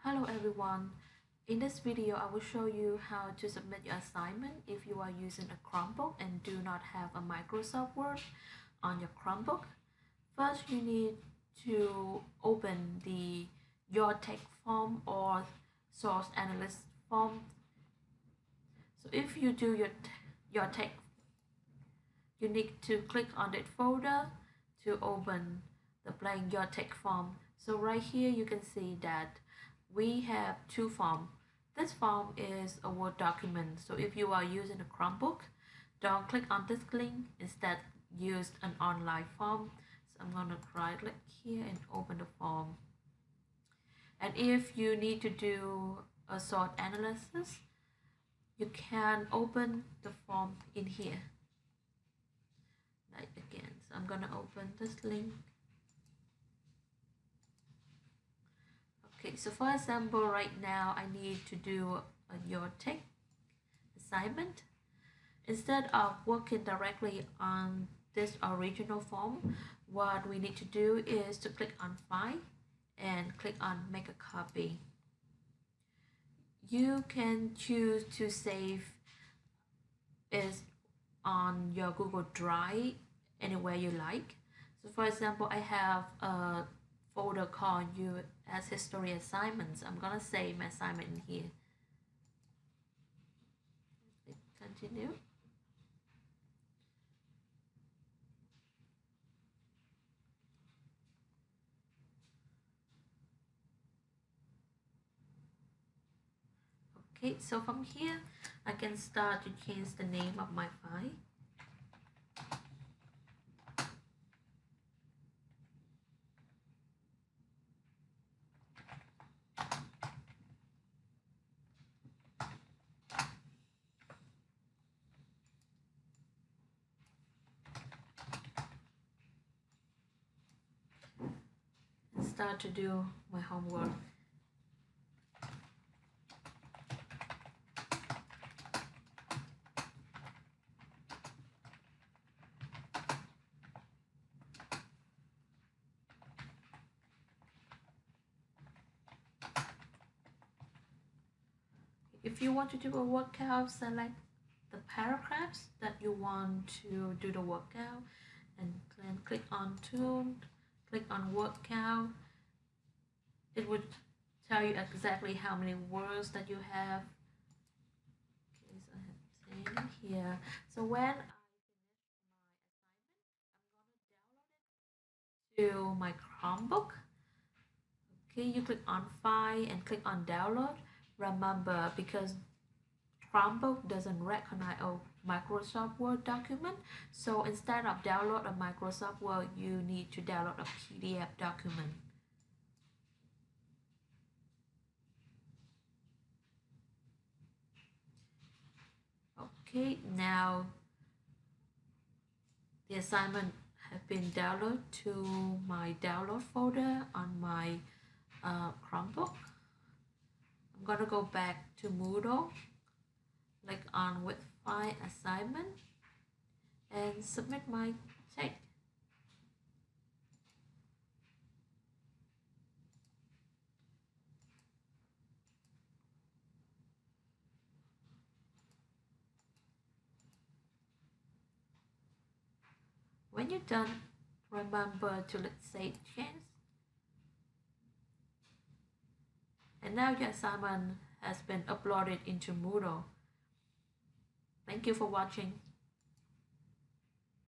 Hello everyone. In this video, I will show you how to submit your assignment if you are using a Chromebook and do not have a Microsoft Word on your Chromebook. First, you need to open the Your Tech form or Source Analyst form. So if you do your tech, you need to click on that folder to open the blank Your Tech form. So right here, you can see that we have two forms. This form is a Word document. So if you are using a Chromebook, don't click on this link. Instead, use an online form. So I'm going to right click here and open the form. And if you need to do a SWOT analysis, you can open the form in here. Like again, so I'm going to open this link. Okay, so for example, right now I need to do your tech assignment. Instead of working directly on this original form, what we need to do is to click on File and click on Make a Copy. You can choose to save it on your Google Drive anywhere you like. So for example, I have a folder called US History Assignments. I'm gonna save my assignment in here. Continue. Okay, so from here, I can start to change the name of my file. And start to do my homework. If you want to do a workout, select the paragraphs that you want to do the workout and then click on Tool, click on Workout. It would tell you exactly how many words that you have. Okay, so I have 10 here. So when I finish my assignment, I'm going to download it to my Chromebook. Okay, you click on File and click on Download. Remember, because Chromebook doesn't recognize a Microsoft Word document, so instead of download a Microsoft Word, you need to download a PDF document. Okay, now the assignment has been downloaded to my download folder on my Chromebook. I'm gonna go back to Moodle, click on with File Assignment, and submit my tech. When you're done, remember to let's say change. And now your assignment has been uploaded into Moodle. Thank you for watching.